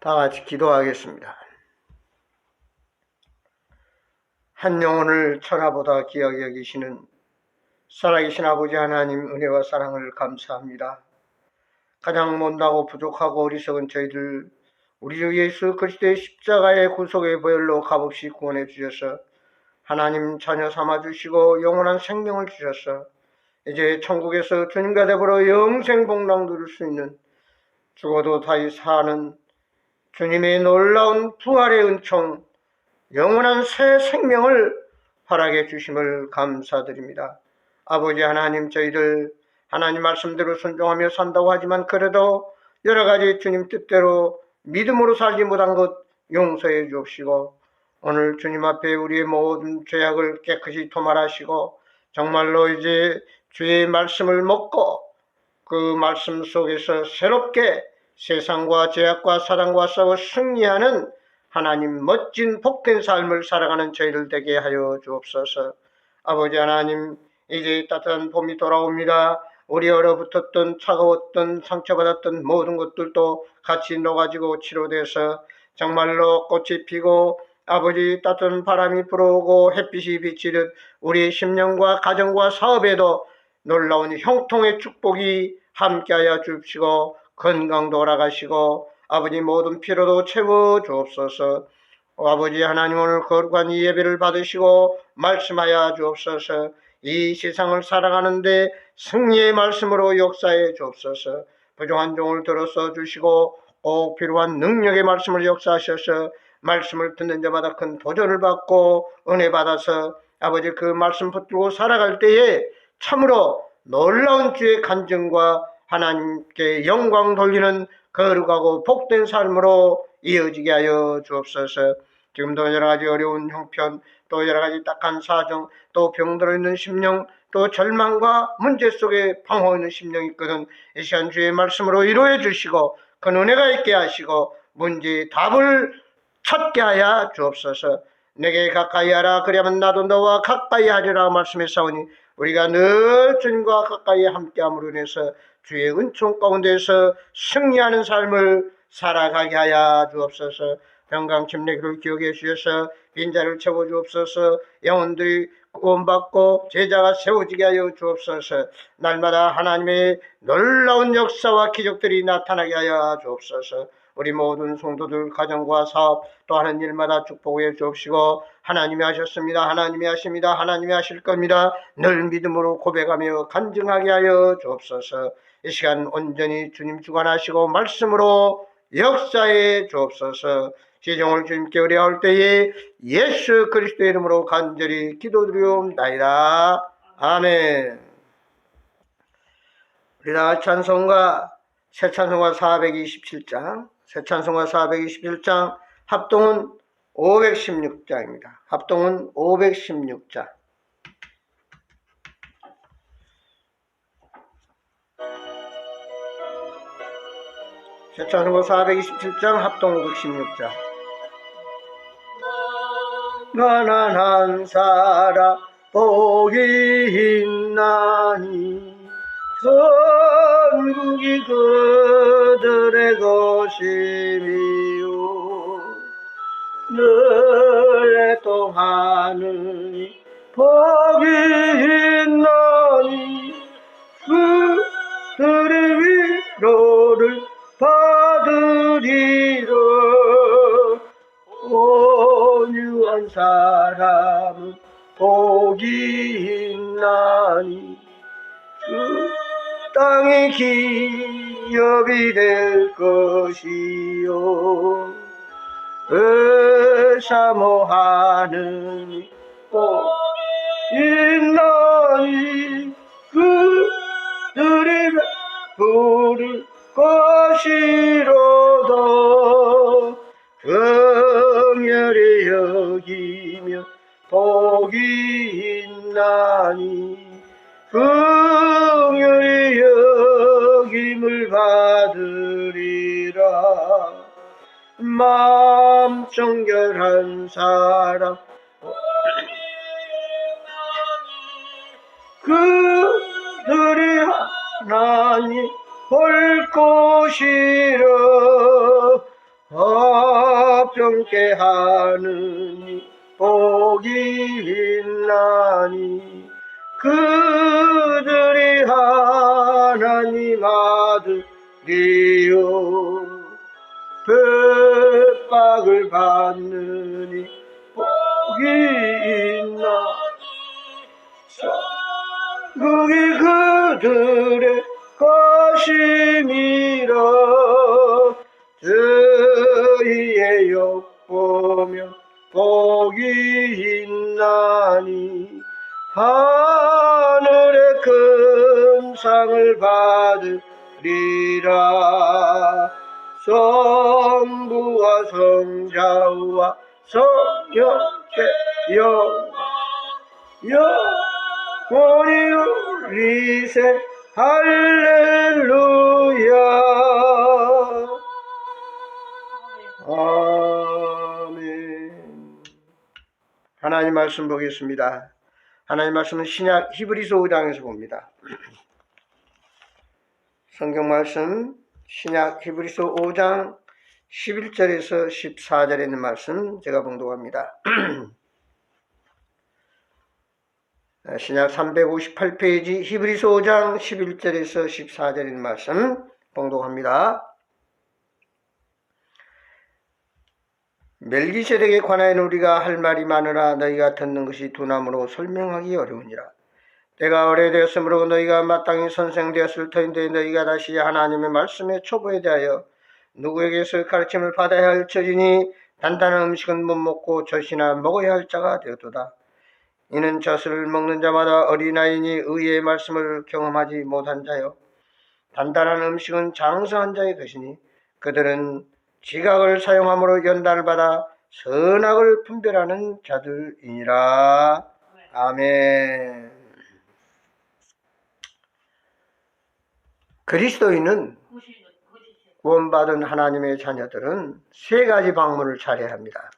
다 같이 기도하겠습니다. 한 영혼을 천하보다 귀하게 여기시는 살아계신 아버지 하나님 은혜와 사랑을 감사합니다. 가장 못나고 부족하고 어리석은 저희들 우리 주 예수 그리스도의 십자가의 구속의 보혈로 값없이 구원해 주셔서 하나님 자녀 삼아주시고 영원한 생명을 주셔서 이제 천국에서 주님과 더불어 영생 복락 누릴 수 있는 죽어도 다시 사는 주님의 놀라운 부활의 은총, 영원한 새 생명을 허락해 주심을 감사드립니다. 아버지 하나님, 저희들 하나님 말씀대로 순종하며 산다고 하지만 그래도 여러 가지 주님 뜻대로 믿음으로 살지 못한 것 용서해 주옵시고, 오늘 주님 앞에 우리의 모든 죄악을 깨끗이 토말하시고 정말로 이제 주의 말씀을 먹고 그 말씀 속에서 새롭게 세상과 죄악과 사단과 싸워 승리하는 하나님 멋진 복된 삶을 살아가는 저희들 되게 하여 주옵소서. 아버지 하나님, 이제 따뜻한 봄이 돌아옵니다. 우리 얼어붙었던 차가웠던 상처받았던 모든 것들도 같이 녹아지고 치료돼서 정말로 꽃이 피고 아버지 따뜻한 바람이 불어오고 햇빛이 비치듯 우리 심령과 가정과 사업에도 놀라운 형통의 축복이 함께하여 주시고 건강 돌아가시고 아버지 모든 피로도 채워 주옵소서. 아버지 하나님, 오늘 거룩한 이 예배를 받으시고 말씀하여 주옵소서. 이 세상을 살아가는데 승리의 말씀으로 역사해 주옵소서. 부족한 종을 들어서 주시고 꼭 필요한 능력의 말씀을 역사하셔서 말씀을 듣는 자마다 큰 도전을 받고 은혜 받아서 아버지 그 말씀 붙들고 살아갈 때에 참으로 놀라운 주의 간증과 하나님께 영광 돌리는 거룩하고 복된 삶으로 이어지게 하여 주옵소서. 지금도 여러 가지 어려운 형편, 또 여러 가지 딱한 사정, 또 병들어 있는 심령, 또 절망과 문제 속에 방황하고 있는 심령이 있거든 이 시간 주의 말씀으로 위로해 주시고 그 은혜가 있게 하시고 문제의 답을 찾게 하여 주옵소서. 내게 가까이 하라 그리하면 나도 너와 가까이 하리라 말씀했사오니 우리가 늘 주님과 가까이 함께함으로 인해서 주의 은총 가운데서 승리하는 삶을 살아가게 하여 주옵소서. 병강 침례기를 기억해 주셔서 빈자를 채워 주옵소서. 영혼들이 구원받고 제자가 세워지게 하여 주옵소서. 날마다 하나님의 놀라운 역사와 기적들이 나타나게 하여 주옵소서. 우리 모든 성도들 가정과 사업 또 하는 일마다 축복해 주옵시고 하나님이 하셨습니다. 하나님이 하십니다. 하나님이 하실 겁니다. 늘 믿음으로 고백하며 간증하게 하여 주옵소서. 이 시간 온전히 주님 주관하시고 말씀으로 역사해 주옵소서. 시종을 주님께 의뢰할 때에 예수 그리스도의 이름으로 간절히 기도드리옵나이다. 아멘. 우리 다 같이 찬송가 새 찬송가 427장 새 찬송가 427장 합동은 516장입니다. 합동은 516장. 새 찬송가 427장 합동 516장. 가난한 사람 복이 있나니 천국이 그들의 것이미요 늘 애통하느니 복이 있나니 그들의 위로를 받으리라. 온유한 사람은 복이 있나니 그 땅의 기업이 될 것이요 사모하는 복이 있나니 그들이 부를 것이로다. 긍휼히 여기며 복이 있나니 긍휼히 여김을 받으리라. 마음 정결한 사람 그들이 하나님 볼 것이라. 걱정케 하느니 복이 있나니 그들이 하나님 아들이요 핍박을 받느니 복이 있나니 천국이 그들의 것임이라 주의 욕보면 복이 있나니 하늘의 큰 상을 받으리라 성부와 성자와 성령께 영원히 울리세 할렐루야 아멘. 하나님 말씀 보겠습니다. 하나님 말씀은 신약 히브리서 5장에서 봅니다. 성경 말씀 신약 히브리서 5장 11절에서 14절에 있는 말씀 제가 봉독합니다. 신약 358페이지 히브리서 5장 11절에서 14절에 있는 말씀 봉독합니다. 멜기세덱에 관하여는 우리가 할 말이 많으나 너희가 듣는 것이 두나무로 설명하기 어려우니라. 때가 오래되었으므로 너희가 마땅히 선생되었을 터인데 너희가 다시 하나님의 말씀의 초보에 대하여 누구에게서 가르침을 받아야 할 처지니 단단한 음식은 못 먹고 젖이나 먹어야 할 자가 되었도다. 이는 젖을 먹는 자마다 어린아이니 의의 말씀을 경험하지 못한 자요 단단한 음식은 장성한 자의 것이니 그들은 지각을 사용함으로 연단을 받아 선악을 분별하는 자들이니라. 아멘. 그리스도인은 구원받은 하나님의 자녀들은 세 가지 방문을 잘해야 합니다.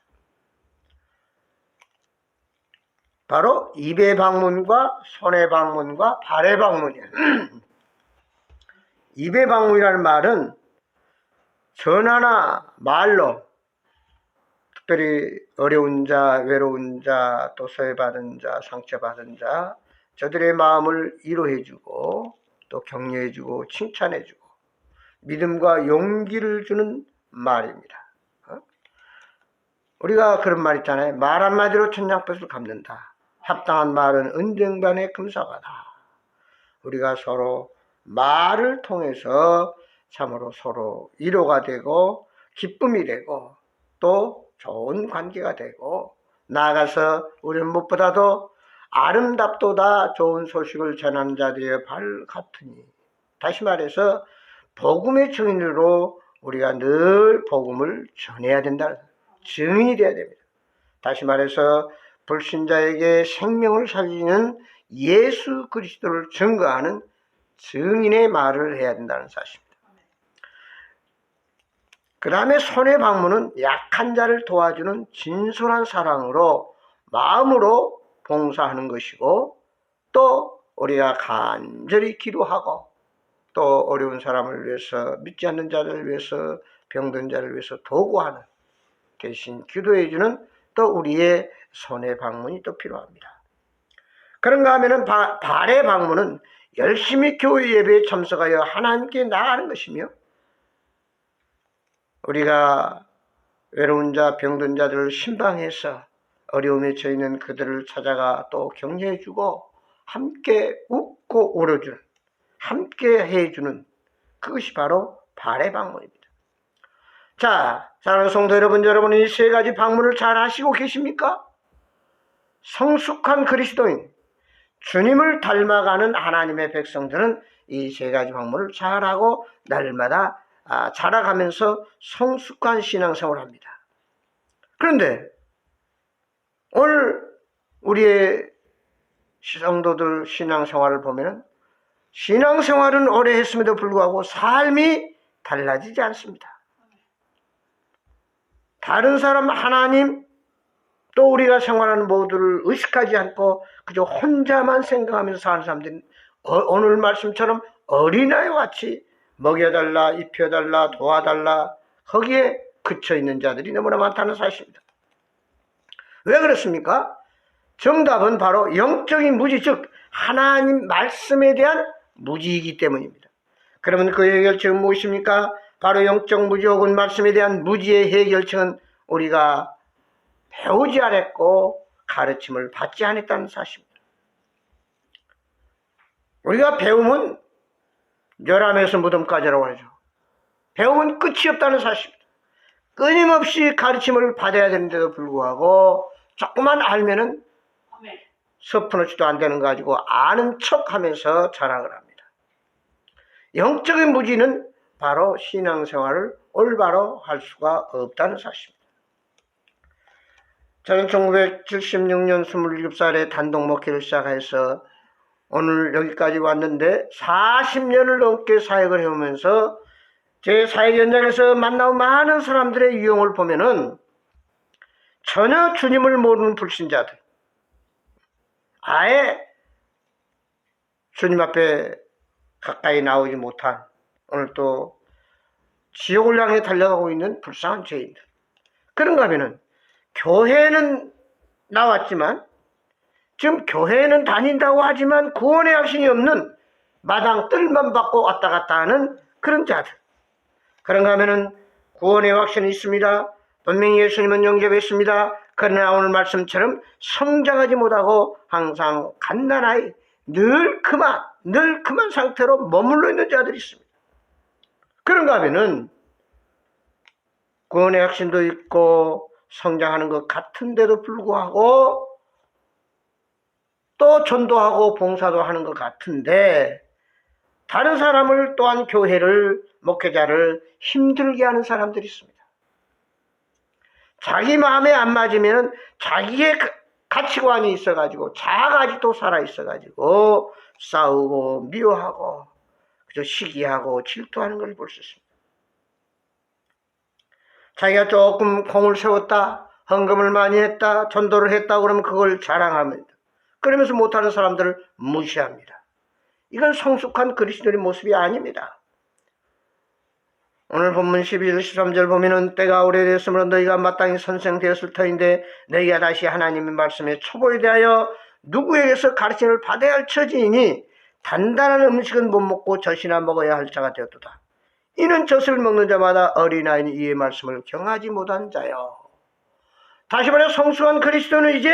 바로 입의 방문과 손의 방문과 발의 방문이에요. 입의 방문이라는 말은 전화나 말로 특별히 어려운 자, 외로운 자, 또 소외받은 자, 상처받은 자 저들의 마음을 위로해주고 또 격려해주고 칭찬해주고 믿음과 용기를 주는 말입니다. 우리가 그런 말 있잖아요. 말 한마디로 천냥볕을 갚는다. 합당한 말은 은쟁반의 금사과다. 우리가 서로 말을 통해서 참으로 서로 위로가 되고 기쁨이 되고 또 좋은 관계가 되고 나아가서 우리는 무엇보다도 아름답도다 좋은 소식을 전하는 자들의 발 같으니 다시 말해서 복음의 증인으로 우리가 늘 복음을 전해야 된다. 증인이 되어야 됩니다. 다시 말해서 불신자에게 생명을 살리는 예수 그리스도를 증거하는 증인의 말을 해야 된다는 사실입니다. 그 다음에 손의 방문은 약한 자를 도와주는 진솔한 사랑으로 마음으로 봉사하는 것이고 또 우리가 간절히 기도하고 또 어려운 사람을 위해서 믿지 않는 자를 위해서 병든 자를 위해서 도구하는 대신 기도해주는 또 우리의 손의 방문이 또 필요합니다. 그런가 하면은 발의 방문은 열심히 교회 예배에 참석하여 하나님께 나아가는 것이며 우리가 외로운 자, 병든 자들을 신방해서 어려움에 처해 그들을 찾아가 또 격려해주고 함께 웃고 울어주는 함께 해주는 그것이 바로 발의 방문입니다. 자, 사랑하는 성도 여러분, 여러분은 이 세 가지 방문을 잘 하시고 계십니까? 성숙한 그리스도인, 주님을 닮아가는 하나님의 백성들은 이 세 가지 방문을 잘하고 날마다 자라가면서 성숙한 신앙생활을 합니다. 그런데 오늘 우리의 성도들 신앙생활을 보면 신앙생활은 오래 했음에도 불구하고 삶이 달라지지 않습니다. 다른 사람 하나님 또 우리가 생활하는 모두를 의식하지 않고 그저 혼자만 생각하면서 사는 사람들은 오늘 말씀처럼 어린아이와 같이 먹여달라, 입혀달라, 도와달라 거기에 그쳐 있는 자들이 너무나 많다는 사실입니다. 왜 그렇습니까? 정답은 바로 영적인 무지, 즉 하나님 말씀에 대한 무지이기 때문입니다. 그러면 그 해결책은 무엇입니까? 바로 영적 무지 혹은 말씀에 대한 무지의 해결책은 우리가 배우지 않았고 가르침을 받지 않았다는 사실입니다. 우리가 배움은 열함에서 무덤까지라고 하죠. 배움은 끝이 없다는 사실입니다. 끊임없이 가르침을 받아야 되는데도 불구하고 조금만 알면은 서푼어치도 안 되는 거 가지고 아는 척하면서 자랑을 합니다. 영적인 무지는 바로 신앙생활을 올바로 할 수가 없다는 사실입니다. 저는 1976년 27살에 단독 목회를 시작해서 오늘 여기까지 왔는데 40년을 넘게 사역을 해오면서 제 사역 현장에서 만나온 많은 사람들의 유형을 보면은 전혀 주님을 모르는 불신자들, 아예 주님 앞에 가까이 나오지 못한, 오늘 또 지옥을 향해 달려가고 있는 불쌍한 죄인들. 그런가 하면은 교회는 나왔지만, 지금 교회는 다닌다고 하지만 구원의 확신이 없는 마당 뜰만 받고 왔다 갔다 하는 그런 자들. 그런가 하면은 구원의 확신이 있습니다. 분명히 예수님은 영접했습니다. 그러나 오늘 말씀처럼 성장하지 못하고 항상 갓난아이, 늘 그만 상태로 머물러 있는 자들이 있습니다. 그런가 하면은 구원의 확신도 있고 성장하는 것 같은데도 불구하고 또 전도하고 봉사도 하는 것 같은데 다른 사람을 또한 교회를, 목회자를 힘들게 하는 사람들이 있습니다. 자기 마음에 안 맞으면 자기의 가치관이 있어가지고 자아가 아직도 살아있어가지고 싸우고 미워하고 그저 시기하고 질투하는 걸 볼 수 있습니다. 자기가 조금 공을 세웠다, 헌금을 많이 했다, 전도를 했다 그러면 그걸 자랑합니다. 그러면서 못하는 사람들을 무시합니다. 이건 성숙한 그리스도의 모습이 아닙니다. 오늘 본문 12절 13절 보면은 때가 오래되었으므로 너희가 마땅히 선생되었을 터인데 너희가 다시 하나님의 말씀에 초보에 대하여 누구에게서 가르침을 받아야 할 처지이니 단단한 음식은 못 먹고 젖이나 먹어야 할 자가 되었도다. 이는 젖을 먹는 자마다 어린아이는 이의 말씀을 경하지 못한 자요. 다시 말해 성숙한 그리스도는 이제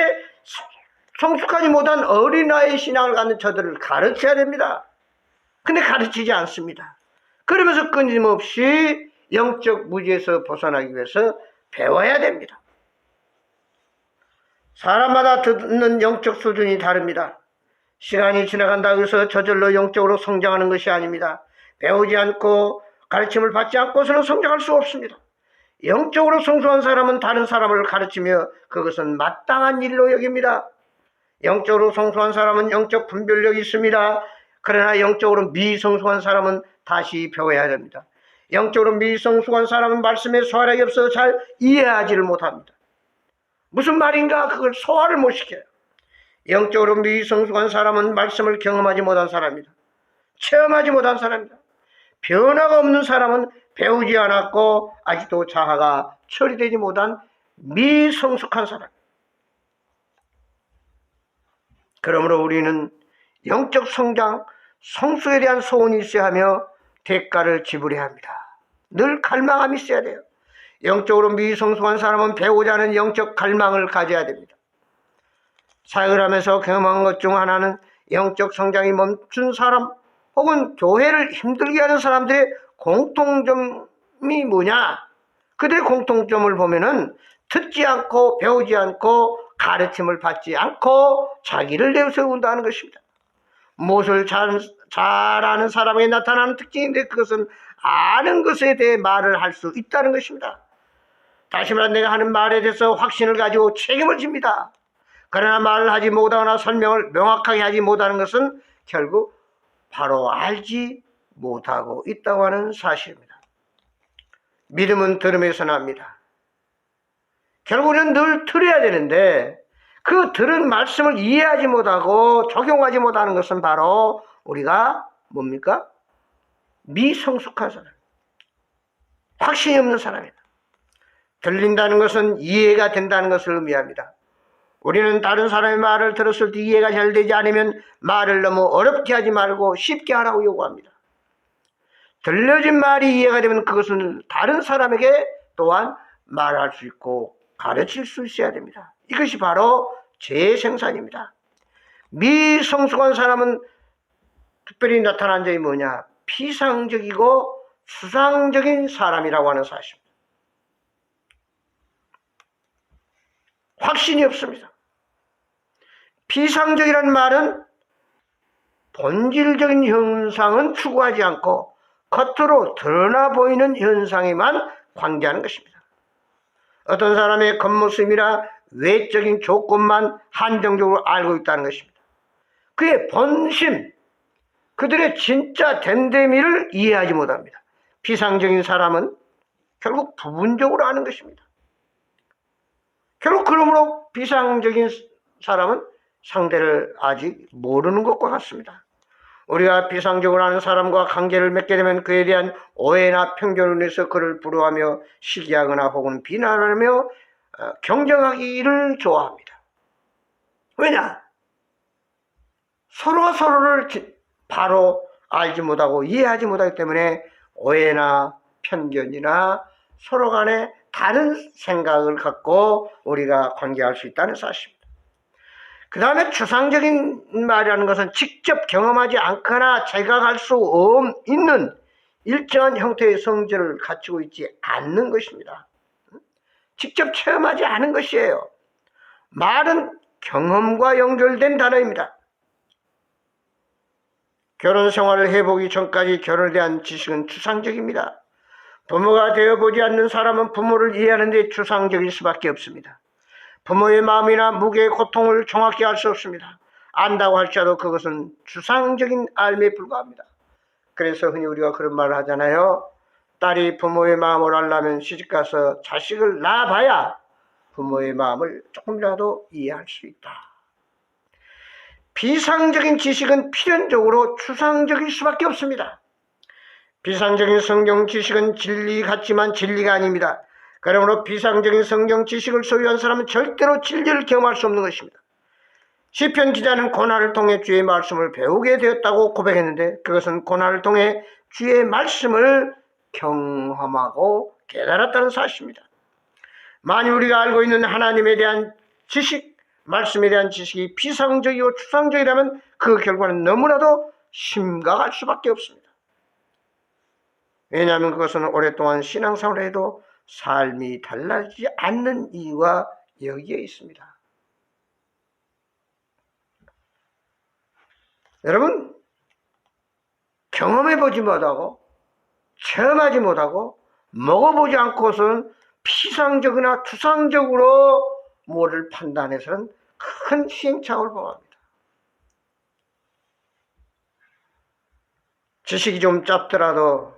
성숙하지 못한 어린아이의 신앙을 갖는 저들을 가르쳐야 됩니다. 근데 가르치지 않습니다. 그러면서 끊임없이 영적 무지에서 벗어나기 위해서 배워야 됩니다. 사람마다 듣는 영적 수준이 다릅니다. 시간이 지나간다고 해서 저절로 영적으로 성장하는 것이 아닙니다. 배우지 않고 가르침을 받지 않고서는 성장할 수 없습니다. 영적으로 성숙한 사람은 다른 사람을 가르치며 그것은 마땅한 일로 여깁니다. 영적으로 성숙한 사람은 영적 분별력이 있습니다. 그러나 영적으로 미성숙한 사람은 다시 배워야 됩니다. 영적으로 미성숙한 사람은 말씀에 소화력이 없어서 잘 이해하지를 못합니다. 무슨 말인가 그걸 소화를 못 시켜요. 영적으로 미성숙한 사람은 말씀을 경험하지 못한 사람입니다. 체험하지 못한 사람입니다. 변화가 없는 사람은 배우지 않았고 아직도 자아가 처리되지 못한 미성숙한 사람. 그러므로 우리는 영적 성장, 성숙에 대한 소원이 있어야 하며 대가를 지불해야 합니다. 늘 갈망함이 있어야 돼요. 영적으로 미성숙한 사람은 배우자 하는 영적 갈망을 가져야 됩니다. 사역을 하면서 경험한 것 중 하나는 영적 성장이 멈춘 사람 혹은 교회를 힘들게 하는 사람들의 공통점이 뭐냐? 그들의 공통점을 보면은 듣지 않고 배우지 않고 가르침을 받지 않고 자기를 내세운다는 것입니다. 무엇을 잘 아는 사람에게 나타나는 특징인데 그것은 아는 것에 대해 말을 할 수 있다는 것입니다. 다시 말해 내가 하는 말에 대해서 확신을 가지고 책임을 집니다. 그러나 말을 하지 못하거나 설명을 명확하게 하지 못하는 것은 결국 바로 알지 못하고 있다고 하는 사실입니다. 믿음은 들음에서 납니다. 결국은 늘 들어야 되는데 그 들은 말씀을 이해하지 못하고 적용하지 못하는 것은 바로 우리가 뭡니까? 미성숙한 사람, 확신이 없는 사람이다. 들린다는 것은 이해가 된다는 것을 의미합니다. 우리는 다른 사람의 말을 들었을 때 이해가 잘 되지 않으면 말을 너무 어렵게 하지 말고 쉽게 하라고 요구합니다. 들려진 말이 이해가 되면 그것은 다른 사람에게 또한 말할 수 있고 가르칠 수 있어야 됩니다. 이것이 바로 재생산입니다. 미성숙한 사람은 특별히 나타난 점이 뭐냐? 피상적이고 추상적인 사람이라고 하는 사실입니다. 확신이 없습니다. 피상적이라는 말은 본질적인 현상은 추구하지 않고 겉으로 드러나 보이는 현상에만 관계하는 것입니다. 어떤 사람의 겉모습이나 외적인 조건만 한정적으로 알고 있다는 것입니다. 그의 본심, 그들의 진짜 됨됨이를 이해하지 못합니다. 피상적인 사람은 결국 부분적으로 아는 것입니다. 결국 그러므로 피상적인 사람은 상대를 아직 모르는 것과 같습니다. 우리가 피상적으로 아는 사람과 관계를 맺게 되면 그에 대한 오해나 편견을 내서 그를 부러워하며 시기하거나 혹은 비난하며 경쟁하기를 좋아합니다. 왜냐? 서로가 서로를 바로 알지 못하고 이해하지 못하기 때문에 오해나 편견이나 서로 간에 다른 생각을 갖고 우리가 관계할 수 있다는 사실입니다. 그 다음에 추상적인 말이라는 것은 직접 경험하지 않거나 자각할 수 있는 일정한 형태의 성질을 갖추고 있지 않는 것입니다. 직접 체험하지 않은 것이에요. 말은 경험과 연결된 단어입니다. 결혼 생활을 해보기 전까지 결혼에 대한 지식은 추상적입니다. 부모가 되어보지 않는 사람은 부모를 이해하는 데 추상적일 수밖에 없습니다. 부모의 마음이나 무게의 고통을 정확히 알 수 없습니다. 안다고 할지라도 그것은 추상적인 알미에 불과합니다. 그래서 흔히 우리가 그런 말을 하잖아요. 딸이 부모의 마음을 알려면 시집가서 자식을 낳아봐야 부모의 마음을 조금이라도 이해할 수 있다. 비상적인 지식은 필연적으로 추상적일 수밖에 없습니다. 비상적인 성경 지식은 진리 같지만 진리가 아닙니다. 그러므로 비상적인 성경 지식을 소유한 사람은 절대로 진리를 경험할 수 없는 것입니다. 시편 기자는 고난을 통해 주의 말씀을 배우게 되었다고 고백했는데 그것은 고난을 통해 주의 말씀을 경험하고 깨달았다는 사실입니다. 만일 우리가 알고 있는 하나님에 대한 지식, 말씀에 대한 지식이 비상적이고 추상적이라면 그 결과는 너무나도 심각할 수밖에 없습니다. 왜냐하면 그것은 오랫동안 신앙생활을 해도 삶이 달라지지 않는 이유가 여기에 있습니다. 여러분, 경험해보지 못하고 체험하지 못하고 먹어보지 않고서는 피상적이나 추상적으로 뭐를 판단해서는 큰 시행착오를 범합니다. 지식이 좀 짧더라도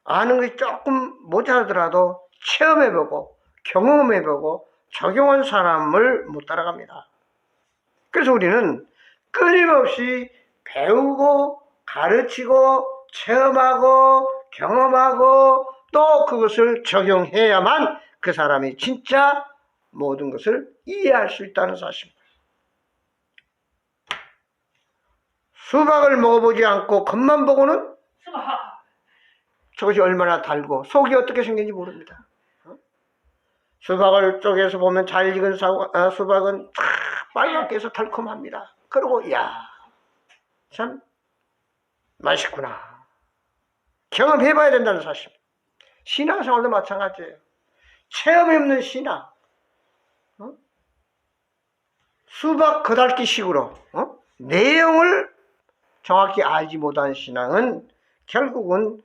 아는 것이 조금 모자라더라도 체험해보고 경험해보고 적용한 사람을 못 따라갑니다. 그래서 우리는 끊임없이 배우고 가르치고 체험하고 경험하고 또 그것을 적용해야만 그 사람이 진짜 모든 것을 이해할 수 있다는 사실입니다. 수박을 먹어보지 않고 겉만 보고는 저것이 얼마나 달고 속이 어떻게 생긴지 모릅니다. 수박을 쪼개서 보면 잘 익은 수박은 빨갛게 해서 달콤합니다. 그리고 참 맛있구나. 경험해봐야 된다는 사실입니다. 신앙생활도 마찬가지예요. 체험이 없는 신앙, 수박 거달기식으로 내용을 정확히 알지 못한 신앙은 결국은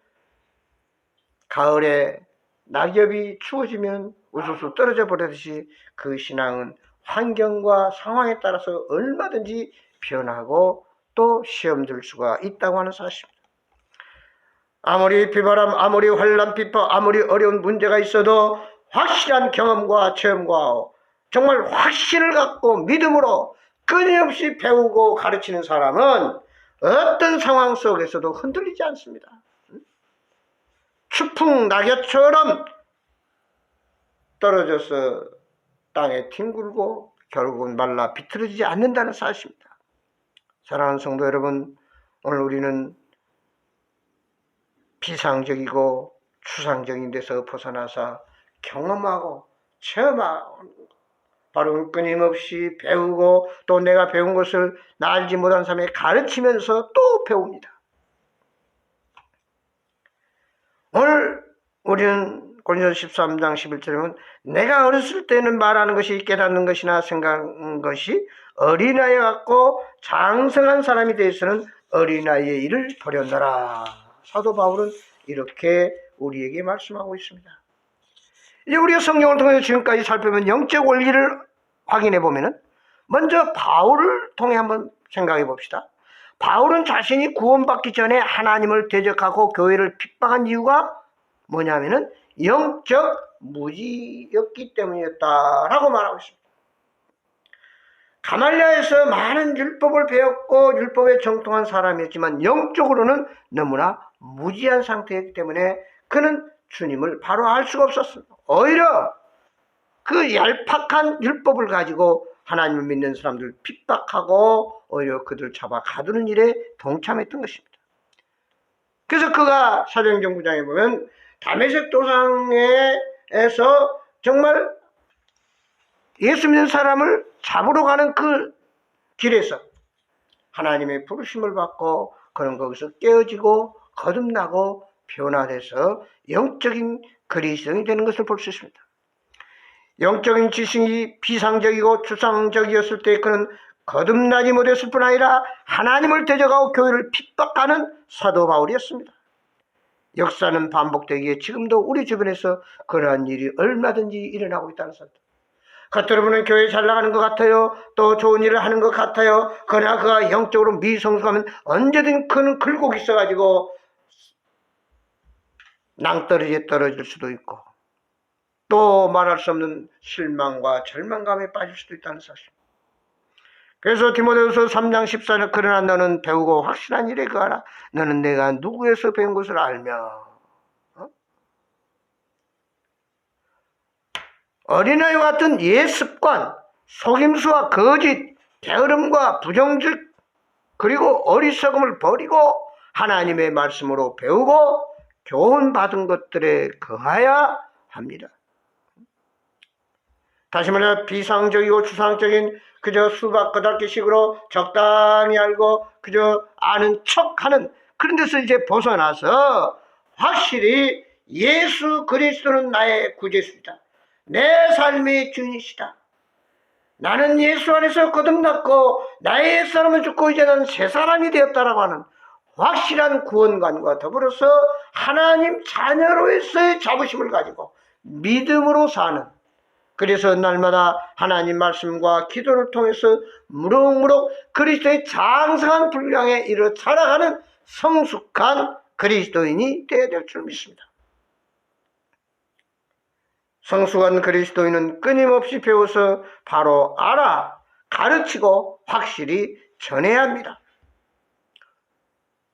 가을에 낙엽이 추워지면 우수수 떨어져 버리듯이 그 신앙은 환경과 상황에 따라서 얼마든지 변하고 또 시험 들 수가 있다고 하는 사실입니다. 아무리 비바람, 아무리 환란, 비파, 아무리 어려운 문제가 있어도 확실한 경험과 체험과 정말 확신을 갖고 믿음으로 끊임없이 배우고 가르치는 사람은 어떤 상황 속에서도 흔들리지 않습니다. 추풍 낙엽처럼 떨어져서 땅에 뒹굴고 결국은 말라 비틀어지지 않는다는 사실입니다. 사랑하는 성도 여러분, 오늘 우리는 비상적이고 추상적인 데서 벗어나서 경험하고 체험하고 바로 끊임없이 배우고 또 내가 배운 것을 나 알지 못한 사람에 가르치면서 또 배웁니다. 오늘 우리는 고린도서 13장 11절에 보면 내가 어렸을 때는 말하는 것이 깨닫는 것이나 생각하는 것이 어린아이 같고 장성한 사람이 되어서는 어린아이의 일을 버렸노라. 사도 바울은 이렇게 우리에게 말씀하고 있습니다. 이제 우리가 성경을 통해서 지금까지 살펴본 영적 원리를 확인해 보면은 먼저 바울을 통해 한번 생각해 봅시다. 바울은 자신이 구원받기 전에 하나님을 대적하고 교회를 핍박한 이유가 뭐냐면은 영적 무지였기 때문이었다라고 말하고 있습니다. 가말리아에서 많은 율법을 배웠고 율법에 정통한 사람이었지만 영적으로는 너무나 무지한 상태였기 때문에 그는 주님을 바로 알 수가 없었습니다. 오히려 그 얄팍한 율법을 가지고 하나님을 믿는 사람들 핍박하고 오히려 그들 잡아 가두는 일에 동참했던 것입니다. 그래서 그가 사도행전 9장에 보면 다메섹 도상에서 정말 예수 믿는 사람을 잡으러 가는 그 길에서 하나님의 부르심을 받고 그는 거기서 깨어지고 거듭나고 변화돼서 영적인 그리스도인이 되는 것을 볼 수 있습니다. 영적인 지식이 비상적이고 추상적이었을 때 그는 거듭나지 못했을 뿐 아니라 하나님을 대적하고 교회를 핍박하는 사도 바울이었습니다. 역사는 반복되기에 지금도 우리 주변에서 그러한 일이 얼마든지 일어나고 있다는 사실. 겉으로 보면 교회 잘 나가는 것 같아요. 또 좋은 일을 하는 것 같아요. 그러나 그가 영적으로 미성숙하면 언제든 그는 굴곡이 있어가지고 낭떠러지에 떨어질 수도 있고 또 말할 수 없는 실망과 절망감에 빠질 수도 있다는 사실. 그래서 디모데후서 3장 14절 그러나 너는 배우고 확실한 일에 거하라. 너는 내가 누구에서 배운 것을 알며 어린아이와 같은 예습관, 속임수와 거짓, 게으름과 부정직 그리고 어리석음을 버리고 하나님의 말씀으로 배우고 교훈받은 것들에 거하여야 합니다. 다시 말해 비상적이고 추상적인 그저 수박 거달기식으로 적당히 알고 그저 아는 척하는 그런 데서 이제 벗어나서 확실히 예수 그리스도는 나의 구주이시다. 내 삶의 주인이시다. 나는 예수 안에서 거듭났고 나의 옛사람은 죽고 이제 는 새 사람이 되었다라고 하는 확실한 구원관과 더불어서 하나님 자녀로서의 자부심을 가지고 믿음으로 사는 그래서 날마다 하나님 말씀과 기도를 통해서 무럭무럭 그리스도의 장성한 분량에 이르러 자라가는 성숙한 그리스도인이 되어야 될 줄 믿습니다. 성숙한 그리스도인은 끊임없이 배워서 바로 알아 가르치고 확실히 전해야 합니다.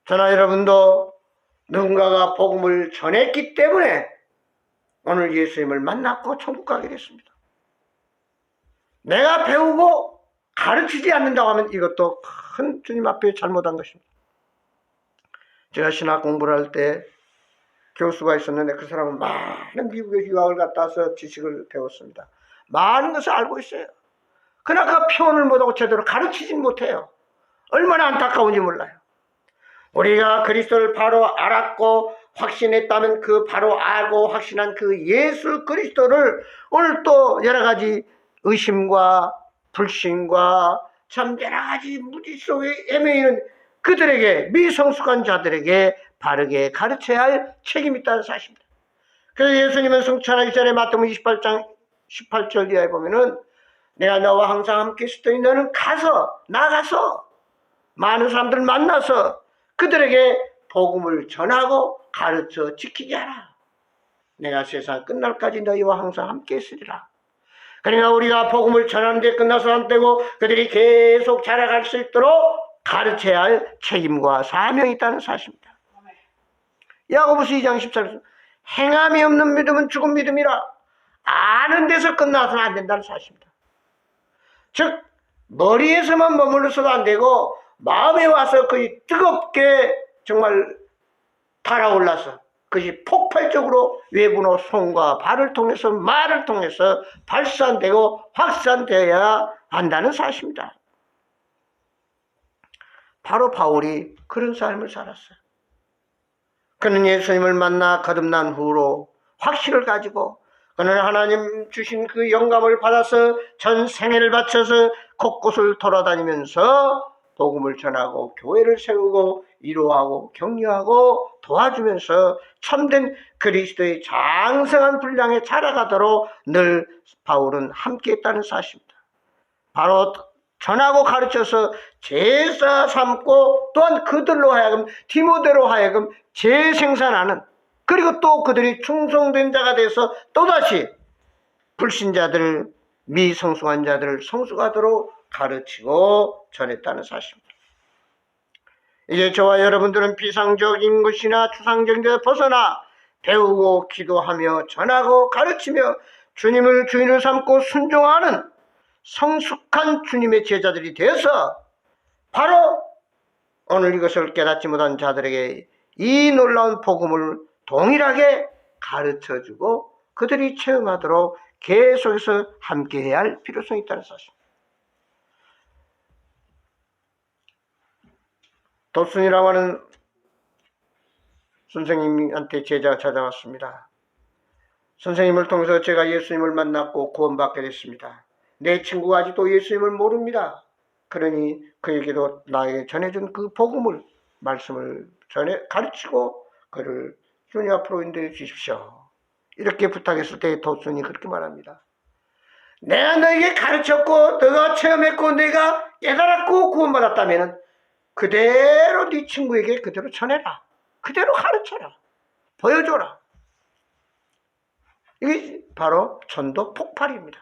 저나 여러분도 누군가가 복음을 전했기 때문에 오늘 예수님을 만났고 천국 가게 됐습니다. 내가 배우고 가르치지 않는다고 하면 이것도 큰 주님 앞에 잘못한 것입니다. 제가 신학 공부를 할 때 교수가 있었는데 그 사람은 많은 미국에 유학을 갔다 와서 지식을 배웠습니다. 많은 것을 알고 있어요. 그러나 그 표현을 못하고 제대로 가르치진 못해요. 얼마나 안타까운지 몰라요. 우리가 그리스도를 바로 알았고 확신했다면 그 바로 알고 확신한 그 예수 그리스도를 오늘 또 여러 가지 의심과 불신과 참 여러 가지 무지 속에 애매있는 그들에게 미성숙한 자들에게 바르게 가르쳐야 할 책임이 있다는 사실입니다. 그래서 예수님은 승천하기 전에 마태복음 28장 18절 이하에 보면은 내가 너와 항상 함께 있으니 너는 나가서 많은 사람들 만나서 그들에게 복음을 전하고 가르쳐 지키게 하라. 내가 세상 끝날까지 너희와 항상 함께 있으리라. 그러니까 우리가 복음을 전하는 데 끝나서 안 되고 그들이 계속 자라갈 수 있도록 가르쳐야 할 책임과 사명이 있다는 사실입니다. 야고보서 2장 14절 행함이 없는 믿음은 죽은 믿음이라. 아는 데서 끝나서는 안 된다는 사실입니다. 즉 머리에서만 머물러서도 안 되고 마음에 와서 거의 뜨겁게 정말 달아올라서 그것이 폭발적으로 외부로 손과 발을 통해서 말을 통해서 발산되고 확산되어야 한다는 사실입니다. 바로 바울이 그런 삶을 살았어요. 그는 예수님을 만나 거듭난 후로 확신을 가지고 그는 하나님 주신 그 영감을 받아서 전 생애를 바쳐서 곳곳을 돌아다니면서 복음을 전하고 교회를 세우고 위로하고 격려하고 도와주면서 참된 그리스도의 장성한 분량에 자라가도록 늘 바울은 함께했다는 사실입니다. 바로 전하고 가르쳐서 제사 삼고 또한 그들로 하여금 디모데로 하여금 재생산하는, 그리고 또 그들이 충성된 자가 돼서 또다시 불신자들, 미성숙한 자들을 성숙하도록 가르치고 전했다는 사실입니다. 이제 저와 여러분들은 비상적인 것이나 추상적인 데서 벗어나 배우고 기도하며 전하고 가르치며 주님을 주인을 삼고 순종하는 성숙한 주님의 제자들이 되어서 바로 오늘 이것을 깨닫지 못한 자들에게 이 놀라운 복음을 동일하게 가르쳐주고 그들이 체험하도록 계속해서 함께해야 할 필요성이 있다는 사실. 도순이라고 하는 선생님한테 제자가 찾아왔습니다. 선생님을 통해서 제가 예수님을 만났고 구원받게 됐습니다. 내 친구가 아직도 예수님을 모릅니다. 그러니 그에게도 나에게 전해준 그 복음을, 말씀을 가르치고 그를 주님 앞으로 인도해 주십시오. 이렇게 부탁했을 때 도순이 그렇게 말합니다. 내가 너에게 가르쳤고 너가 체험했고 내가 깨달았고 구원받았다면 그대로 네 친구에게 그대로 전해라. 그대로 가르쳐라. 보여줘라. 이게 바로 전도 폭발입니다.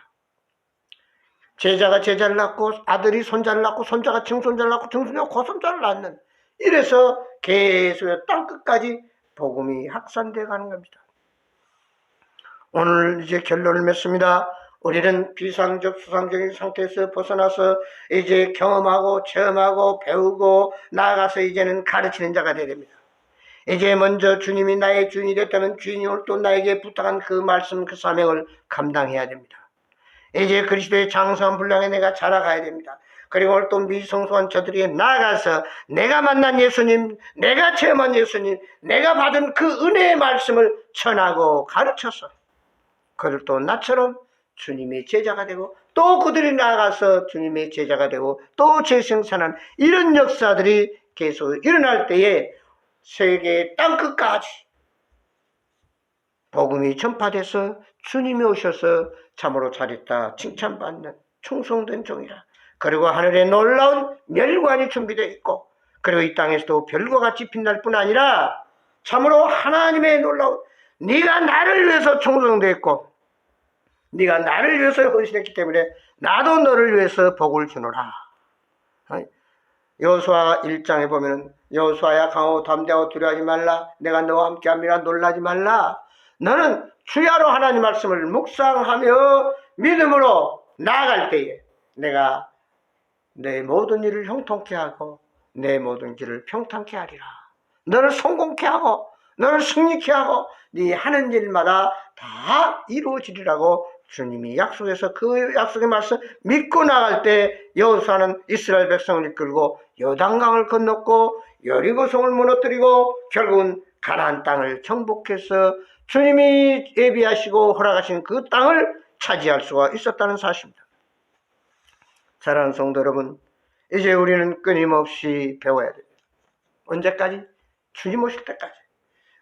제자가 제자를 낳고 아들이 손자를 낳고 손자가 증손자를 낳고 증손자가 고손자를 낳는, 이래서 계속 땅끝까지 복음이 확산되어 가는 겁니다. 오늘 이제 결론을 맺습니다. 우리는 비상적 수상적인 상태에서 벗어나서 이제 경험하고 체험하고 배우고 나아가서 이제는 가르치는 자가 되야 됩니다. 이제 먼저 주님이 나의 주인이 됐다면 주인이 오늘 또 나에게 부탁한 그 말씀, 그 사명을 감당해야 됩니다. 이제 그리스도의 장성한 분량에 내가 자라가야 됩니다. 그리고 오늘 또 미성숙한 저들에게 나아가서 내가 만난 예수님, 내가 체험한 예수님, 내가 받은 그 은혜의 말씀을 전하고 가르쳐서 그들 또 나처럼 주님의 제자가 되고 또 그들이 나아가서 주님의 제자가 되고 또 재생산한 이런 역사들이 계속 일어날 때에 세계 땅끝까지 복음이 전파돼서 주님이 오셔서 참으로 잘했다 칭찬받는 충성된 종이라. 그리고 하늘에 놀라운 멸관이 준비되어 있고 그리고 이 땅에서도 별과 같이 빛날 뿐 아니라 참으로 하나님의 놀라운, 네가 나를 위해서 충성되었고 네가 나를 위해서 헌신했기 때문에 나도 너를 위해서 복을 주노라. 여호수아 1장에 보면은 여호수아야 강하고 담대하고 두려워하지 말라. 내가 너와 함께함이라 놀라지 말라. 너는 주야로 하나님 말씀을 묵상하며 믿음으로 나아갈 때에 내가 내 모든 일을 형통케 하고 내 모든 길을 평탄케 하리라. 너를 성공케 하고 너를 승리케 하고 네 하는 일마다 다 이루어지리라고 주님이 약속해서 그 약속의 말씀 믿고 나갈 때 여호수아는 이스라엘 백성을 이끌고 요단강을 건넜고 여리고성을 무너뜨리고 결국은 가나안 땅을 정복해서 주님이 예비하시고 허락하신 그 땅을 차지할 수가 있었다는 사실입니다. 사랑하는 성도 여러분, 이제 우리는 끊임없이 배워야 됩니다. 언제까지? 주님 오실 때까지.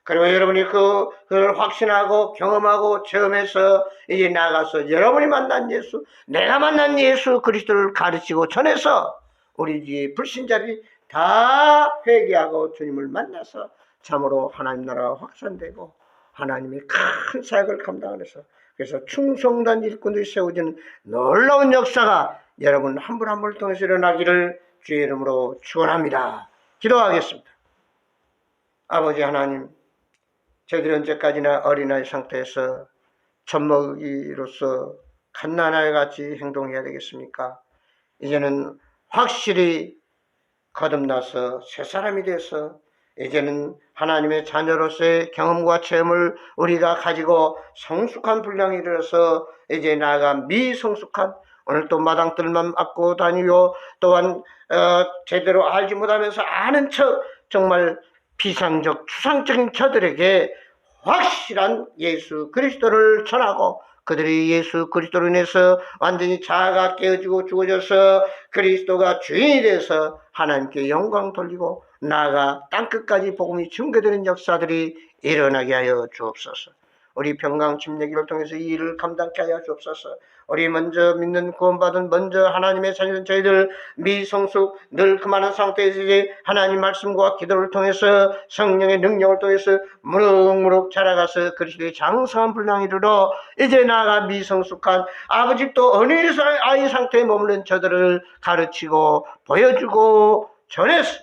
그리고 여러분이 그걸 확신하고 경험하고 체험해서 이제 나가서 여러분이 만난 예수, 내가 만난 예수 그리스도를 가르치고 전해서 우리 이 불신자들이 다 회개하고 주님을 만나서 참으로 하나님 나라가 확산되고 하나님의 큰 사역을 감당해서 그래서 충성단 일꾼들이 세워지는 놀라운 역사가 여러분 한 분 한 분을 통해서 일어나기를 주의 이름으로 축원합니다. 기도하겠습니다. 아버지 하나님, 저희들이 언제까지나 어린아이 상태에서 젖먹이로서 갓난아이 같이 행동해야 되겠습니까? 이제는 확실히 거듭나서 새 사람이 돼서 이제는 하나님의 자녀로서의 경험과 체험을 우리가 가지고 성숙한 분량에 이르러서 이제 나아가 미성숙한, 오늘 또 마당들만 맞고 다니고 또한 제대로 알지 못하면서 아는 척 정말 비상적 추상적인 저들에게 확실한 예수 그리스도를 전하고, 그들이 예수 그리스도로 인해서 완전히 자아가 깨어지고 죽어져서 그리스도가 주인이 돼서 하나님께 영광 돌리고 나아가 땅끝까지 복음이 증거되는 역사들이 일어나게 하여 주옵소서. 우리 평강 침례기를 통해서 이 일을 감당케 하여 주옵소서. 우리 먼저 믿는 구원받은 먼저 하나님의 자녀된 저희들 미성숙 늘 그만한 상태에서 이제 하나님 말씀과 기도를 통해서 성령의 능력을 통해서 무럭무럭 자라가서 그리스도의 장성한 분량에 이르러 이제 나아가 미성숙한 아버지도 어린이 아이 상태에 머무른 저들을 가르치고 보여주고 전해서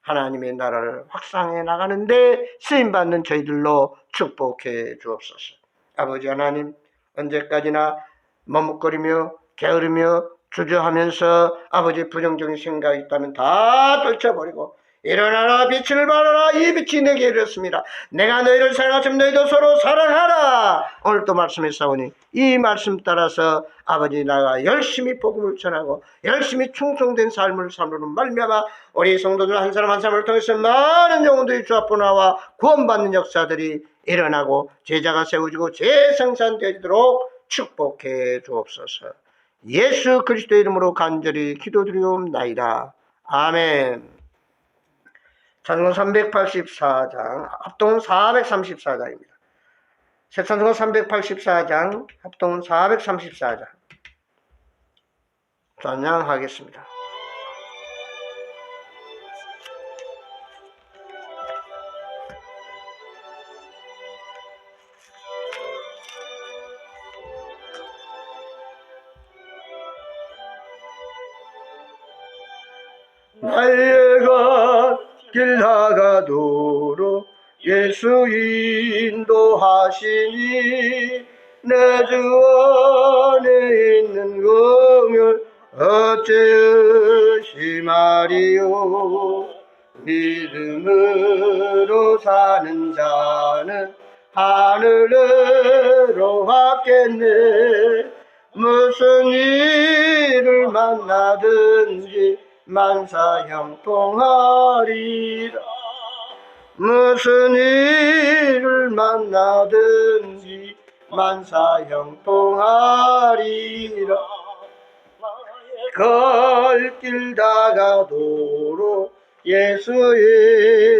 하나님의 나라를 확산해 나가는데 쓰임받는 저희들로 축복해 주옵소서. 아버지 하나님, 언제까지나 머뭇거리며 게으르며 주저하면서 아버지 부정적인 생각이 있다면 다 떨쳐버리고 일어나라 빛을 발하라, 이 빛이 내게 이르렀습니다. 내가 너희를 사랑하시면 너희도 서로 사랑하라. 오늘 또 말씀했사오니 이 말씀 따라서 아버지 나가 열심히 복음을 전하고 열심히 충성된 삶을 삶으로 말미암아 우리 성도들 한 사람 한 사람을 통해서 많은 영혼들이 주 앞으로 나와 구원받는 역사들이 일어나고 제자가 세워지고 재생산되도록 축복해 주옵소서. 예수 그리스도의 이름으로 간절히 기도드리옵나이다. 아멘. 찬송 384장, 합동 434장입니다. 새 찬송 384장, 합동 434장. 찬양하겠습니다. 나의 길 나가도록 예수 인도하시니 내 주 안에 있는 긍휼 어째 의심하리요. 믿음으로 사는 자는 하늘으로 갔겠네. 무슨 일을 만나든지 만사 형통하리라. 무슨 일을 만나든지 만사 형통하리라. 갈 길 다가도록 예수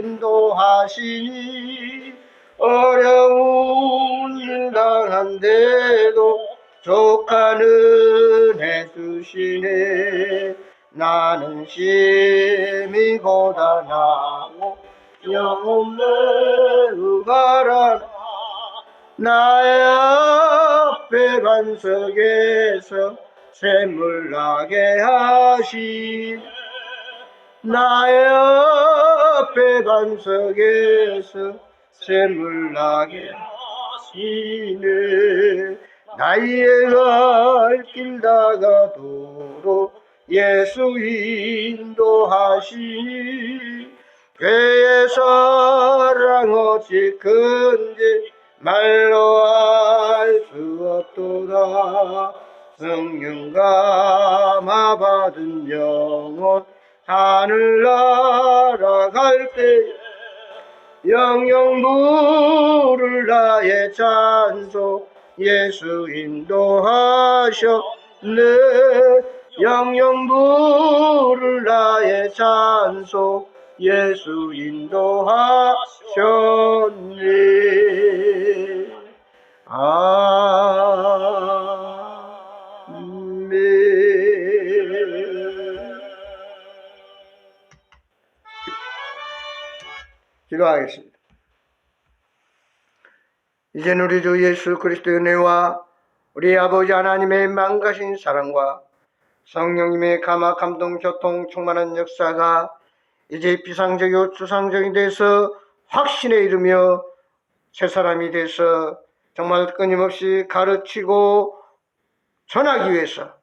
인도하시니 어려운 일 당한데도 족한 은혜 주시네. 나는 심히 고단하고 영혼 매우 가라나. 나의 앞에 반석에서 샘물 나게 하시네. 나의 앞에 반석에서 샘물 나게 하시네. 나의 갈 길 다가도록 예수 인도하시니 그의 사랑 어찌 큰지 말로 알 수 없도다. 성령 감화 받은 영혼 하늘나라 갈 때 영영 부를 나의 찬송 예수 인도하셨네. 영영 부를 나의 찬송 예수 인도하셨네. 아멘. 기도하겠습니다. 이제는 우리 주 예수 그리스도의 은혜와 우리 아버지 하나님의 망가신 사랑과 성령님의 감화 감동 교통 충만한 역사가 이제 비상적이고 추상적이 돼서 확신에 이르며 새 사람이 돼서 정말 끊임없이 가르치고 전하기 위해서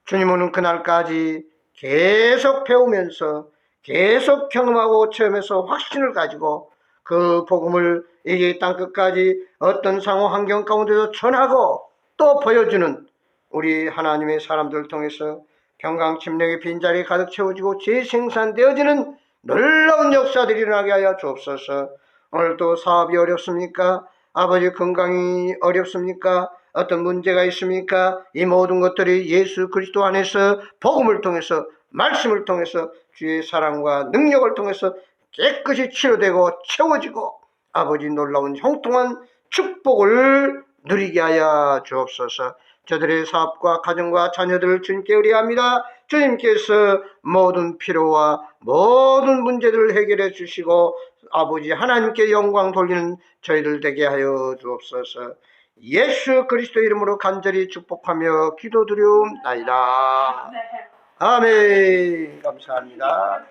주님은 그날까지 계속 배우면서 계속 경험하고 체험해서 확신을 가지고 그 복음을 이 땅 끝까지 어떤 상호 환경 가운데도 전하고 또 보여주는 우리 하나님의 사람들을 통해서 평강 침략의 빈자리 가득 채워지고 재생산되어지는 놀라운 역사들이 일어나게 하여 주옵소서. 오늘도 사업이 어렵습니까? 아버지 건강이 어렵습니까? 어떤 문제가 있습니까? 이 모든 것들이 예수 그리스도 안에서 복음을 통해서 말씀을 통해서 주의 사랑과 능력을 통해서 깨끗이 치료되고 채워지고 아버지 놀라운 형통한 축복을 누리게 하여 주옵소서. 저들의 사업과 가정과 자녀들을 주님께 의뢰합니다. 주님께서 모든 필요와 모든 문제들을 해결해 주시고 아버지 하나님께 영광 돌리는 저희들 되게 하여 주옵소서. 예수 그리스도 이름으로 간절히 축복하며 기도드리옵나이다. 아멘. 감사합니다.